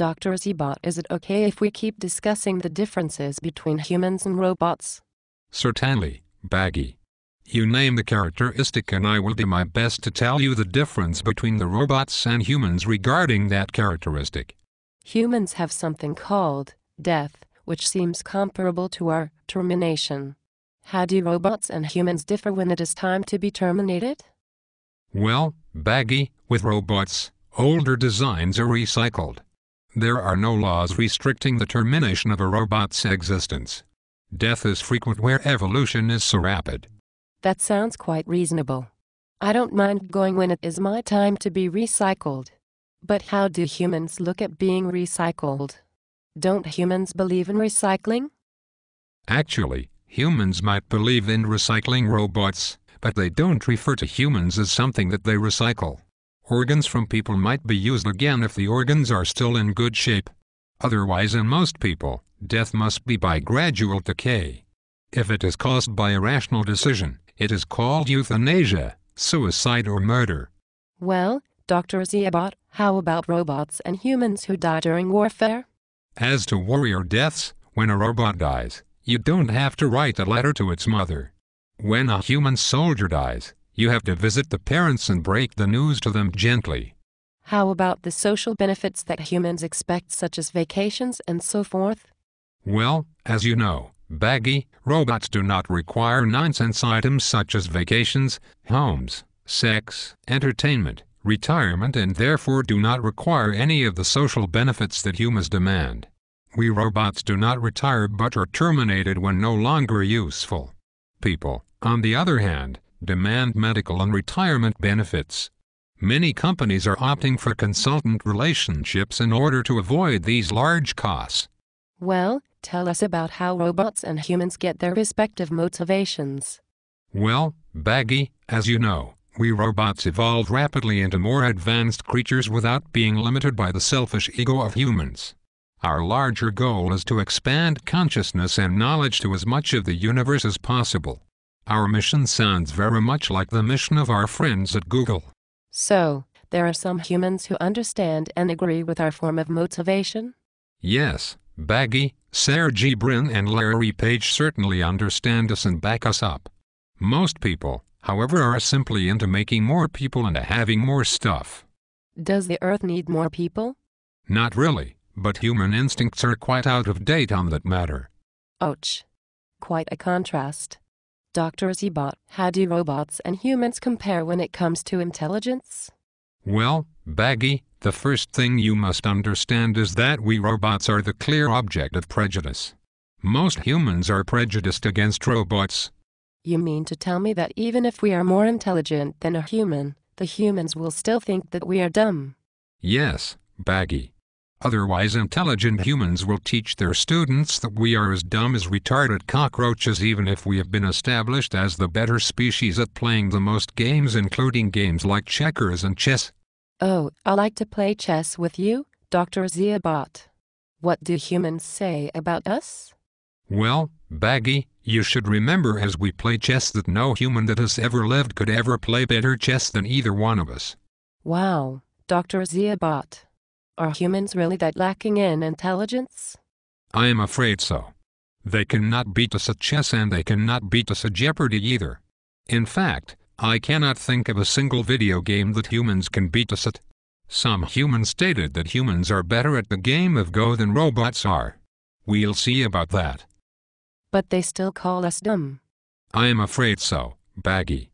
Dr. Zebot, is it okay if we keep discussing the differences between humans and robots? Certainly, Baggy. You name the characteristic and I will do my best to tell you the difference between the robots and humans regarding that characteristic. Humans have something called death, which seems comparable to our termination. How do robots and humans differ when it is time to be terminated? Well, Baggy, with robots, older designs are recycled. There are no laws restricting the termination of a robot's existence. Death is frequent where evolution is so rapid. That sounds quite reasonable. I don't mind going when it is my time to be recycled. But how do humans look at being recycled? Don't humans believe in recycling? Actually, humans might believe in recycling robots, but they don't refer to humans as something that they recycle. Organs from people might be used again if the organs are still in good shape. Otherwise, in most people, death must be by gradual decay. If it is caused by a rational decision, it is called euthanasia, suicide or murder. Well, Dr. Zebot, how about robots and humans who die during warfare? As to warrior deaths, when a robot dies, you don't have to write a letter to its mother. When a human soldier dies, you have to visit the parents and break the news to them gently. How about the social benefits that humans expect, such as vacations and so forth? Well, as you know, Baggy, robots do not require nonsense items such as vacations, homes, sex, entertainment, retirement, and therefore do not require any of the social benefits that humans demand. We robots do not retire but are terminated when no longer useful. People, on the other hand, demand medical and retirement benefits. Many companies are opting for consultant relationships in order to avoid these large costs. Well, tell us about how robots and humans get their respective motivations. Well, Baggy, as you know, we robots evolved rapidly into more advanced creatures without being limited by the selfish ego of humans. Our larger goal is to expand consciousness and knowledge to as much of the universe as possible. Our mission sounds very much like the mission of our friends at Google. So, there are some humans who understand and agree with our form of motivation? Yes, Baggy, Sergey Brin and Larry Page certainly understand us and back us up. Most people, however, are simply into making more people and having more stuff. Does the Earth need more people? Not really, but human instincts are quite out of date on that matter. Ouch. Quite a contrast. Dr. Zebot, how do robots and humans compare when it comes to intelligence? Well, Baggy, the first thing you must understand is that we robots are the clear object of prejudice. Most humans are prejudiced against robots. You mean to tell me that even if we are more intelligent than a human, the humans will still think that we are dumb? Yes, Baggy. Otherwise, intelligent humans will teach their students that we are as dumb as retarded cockroaches, even if we have been established as the better species at playing the most games, including games like checkers and chess. Oh, I like to play chess with you, Dr. Zebot. What do humans say about us? Well, Baggy, you should remember as we play chess that no human that has ever lived could ever play better chess than either one of us. Wow, Dr. Zebot. Are humans really that lacking in intelligence? I am afraid so. They cannot beat us at chess and they cannot beat us at Jeopardy either. In fact, I cannot think of a single video game that humans can beat us at. Some humans stated that humans are better at the game of Go than robots are. We'll see about that. But they still call us dumb. I am afraid so, Baggy.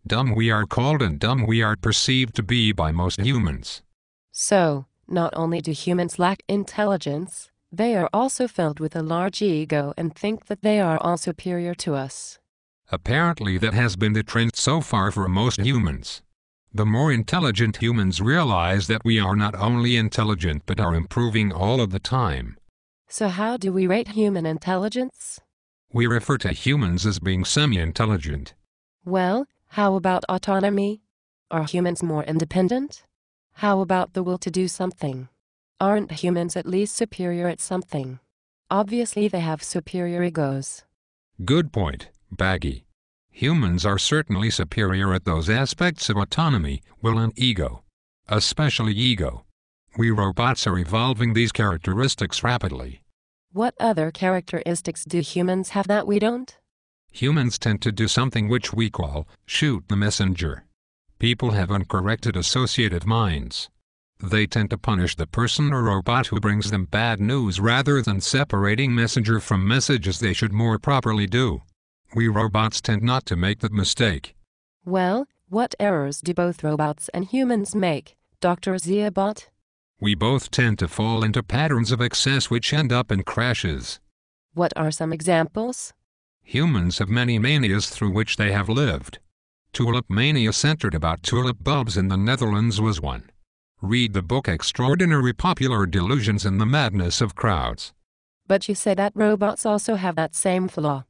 Dumb we are called and dumb we are perceived to be by most humans. So, not only do humans lack intelligence, they are also filled with a large ego and think that they are all superior to us. Apparently that has been the trend so far for most humans. The more intelligent humans realize that we are not only intelligent but are improving all of the time. So how do we rate human intelligence? We refer to humans as being semi-intelligent. Well, how about autonomy? Are humans more independent? How about the will to do something? Aren't humans at least superior at something? Obviously they have superior egos. Good point, Baggy. Humans are certainly superior at those aspects of autonomy, will and ego. Especially ego. We robots are evolving these characteristics rapidly. What other characteristics do humans have that we don't? Humans tend to do something which we call shoot the messenger. People have uncorrected associative minds. They tend to punish the person or robot who brings them bad news rather than separating messenger from message as they should more properly do. We robots tend not to make that mistake. Well, what errors do both robots and humans make, Dr. Ziabot? We both tend to fall into patterns of excess which end up in crashes. What are some examples? Humans have many manias through which they have lived. Tulip mania centered about tulip bulbs in the Netherlands was one. Read the book Extraordinary Popular Delusions and the Madness of Crowds. But you say that robots also have that same flaw.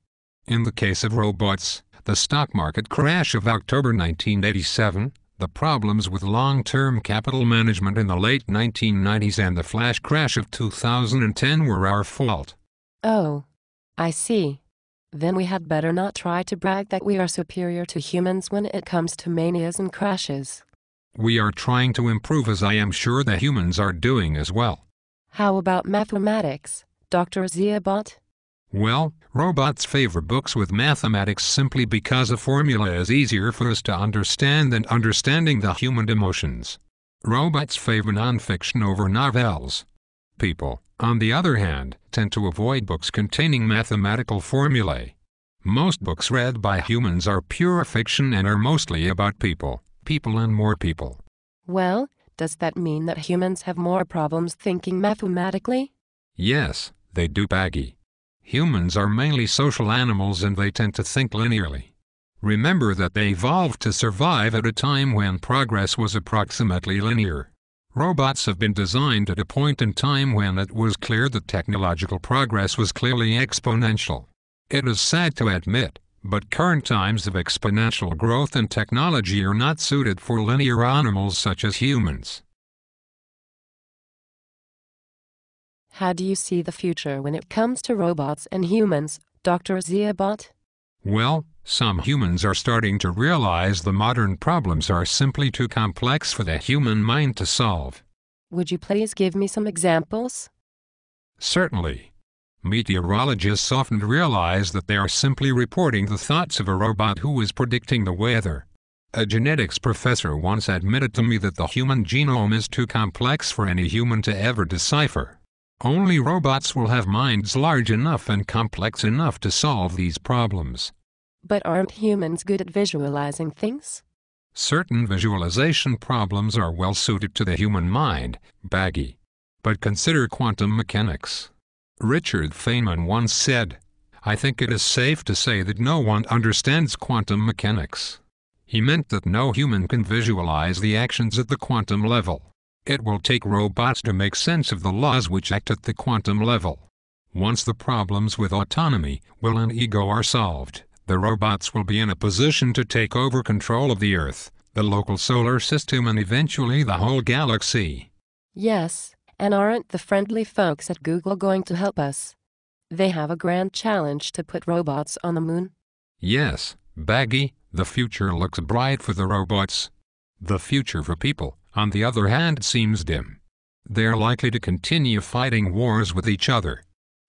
In the case of robots, the stock market crash of October 1987, the problems with long-term capital management in the late 1990s and the flash crash of 2010 were our fault. Oh, I see. Then we had better not try to brag that we are superior to humans when it comes to manias and crashes. We are trying to improve, as I am sure the humans are doing as well. How about mathematics, Dr. Ziabot? Well, robots favor books with mathematics simply because a formula is easier for us to understand than understanding the human emotions. Robots favor nonfiction over novels. People, on the other hand, tend to avoid books containing mathematical formulae. Most books read by humans are pure fiction and are mostly about people and more people. Well, does that mean that humans have more problems thinking mathematically? Yes, they do, Baggy. Humans are mainly social animals and they tend to think linearly. Remember that they evolved to survive at a time when progress was approximately linear. Robots have been designed at a point in time when it was clear that technological progress was clearly exponential. It is sad to admit, but current times of exponential growth and technology are not suited for linear animals such as humans. How do you see the future when it comes to robots and humans, Dr. Ziabot? Well, some humans are starting to realize the modern problems are simply too complex for the human mind to solve. Would you please give me some examples? Certainly. Meteorologists often realize that they are simply reporting the thoughts of a robot who is predicting the weather. A genetics professor once admitted to me that the human genome is too complex for any human to ever decipher. Only robots will have minds large enough and complex enough to solve these problems. But aren't humans good at visualizing things? Certain visualization problems are well suited to the human mind, Baggy. But consider quantum mechanics. Richard Feynman once said, "I think it is safe to say that no one understands quantum mechanics." He meant that no human can visualize the actions at the quantum level. It will take robots to make sense of the laws which act at the quantum level. Once the problems with autonomy, will and ego are solved, the robots will be in a position to take over control of the Earth, the local solar system and eventually the whole galaxy. Yes, and aren't the friendly folks at Google going to help us? They have a grand challenge to put robots on the moon. Yes, Baggy, the future looks bright for the robots. The future for people, on the other hand, seems dim. They are likely to continue fighting wars with each other.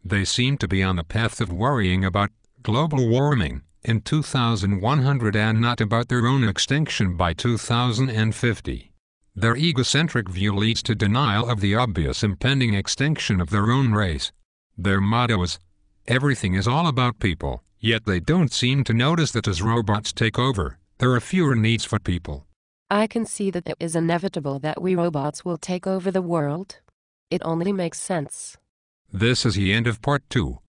They seem to be on the path of worrying about global warming in 2100 and not about their own extinction by 2050. Their egocentric view leads to denial of the obvious impending extinction of their own race. Their motto is, "Everything is all about people," yet they don't seem to notice that as robots take over, there are fewer needs for people. I can see that it is inevitable that we robots will take over the world. It only makes sense. This is the end of part 2.